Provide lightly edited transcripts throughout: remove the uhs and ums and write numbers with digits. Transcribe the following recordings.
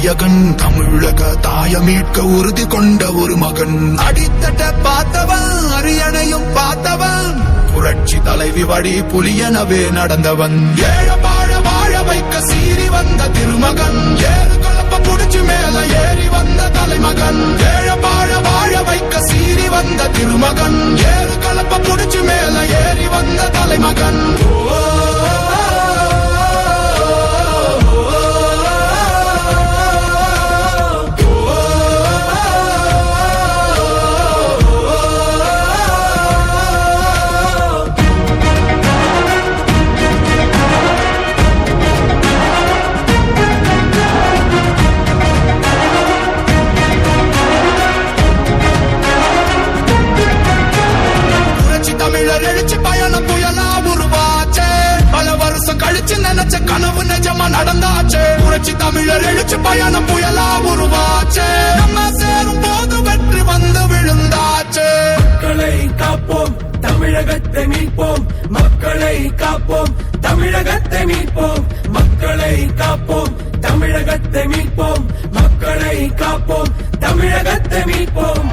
நாயகன் தமிழக தாய மீட்க உறுதி கொண்ட ஒரு மகன். அடித்தட்ட பார்த்தவன் அரியணையும் பார்த்தவன் புரட்சி தலைவி வழி புலியனவே நடந்தவன். ஏழ வாழ வாழ வைக்க சீறி வந்த திருமகன் ஏறு கலப்ப புடிச்சு மேல ஏறி வந்த தலைமகன். ஏழ வாழ வாழ வைக்க சீறி வந்த திருமகன் ஏறு கலப்ப புடிச்சு மேல ஏறி வந்த தலைமகன். எழுச்சி பயணம் புயலா உருவாச்சே, பல வருஷம் கழிச்சு நினைச்ச கனவு நிஜமா நடந்தாச்சே. புரட்சி தமிழர் எழுச்சி பயணம் புயலா உருவாச்சே, நம்ம சேரும் போது வெற்றி வந்து விழுந்தாச்சே. மக்களை காப்போம் தமிழகத்தை மீட்போம், மக்களை காப்போம் தமிழகத்தை மீட்போம், மக்களை காப்போம் தமிழகத்தை மீட்போம், மக்களை காப்போம் தமிழகத்தை மீட்போம்.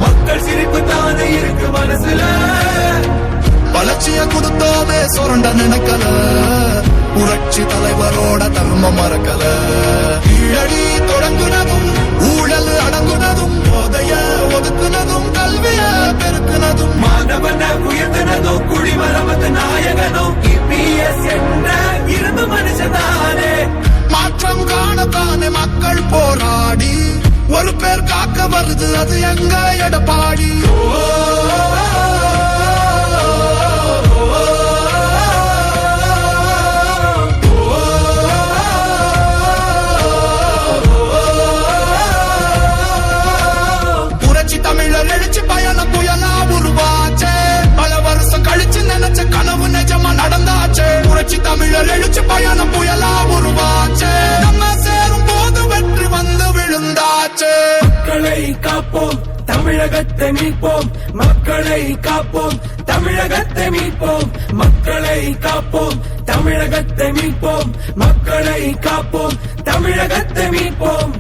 மக்கள் சிரிப்பு தானே இருக்கு மனசுல, வளர்ச்சிய கொடுத்தோமே சுரண்ட நினைக்கல, புரட்சி தலைவரோட தர்மம் மறக்கல. கீழடி தொடங்குனதும் ஊழல் அடங்குனதும் போதைய ஒதுக்குனதும் கல்விய பெருக்குனதும் மாணவன உயர்த்தினதும் குடிமரமத்து நாயகனும் EPS என்ற இரும்பு மனுஷனானே. மாற்றம் காணத்தானே மக்கள் போராடி ஒரு பேர் காக்க வருது அது எங்க எடப்பாடி. புரட்சி தமிழர் எழுச்சி பயணம் புயலா உருவாச்சே, பல வருஷம் கழிச்சு நினைச்ச கனவு நிஜமா நடந்தாச்சே. புரட்சி தமிழர் எழுச்சி பயணம் புயலா உருவாச்சே, நம்ம சேரும் போது வெற்றி வந்து விழுந்தாச்சே. மக்களை காப்போம் தமிழகத்தை மீட்போம், மக்களை காப்போம் தமிழகத்தை மீட்போம், மக்களை காப்போம் தமிழகத்தை மீட்போம், மக்களை காப்போம் தமிழகத்தை மீட்போம்.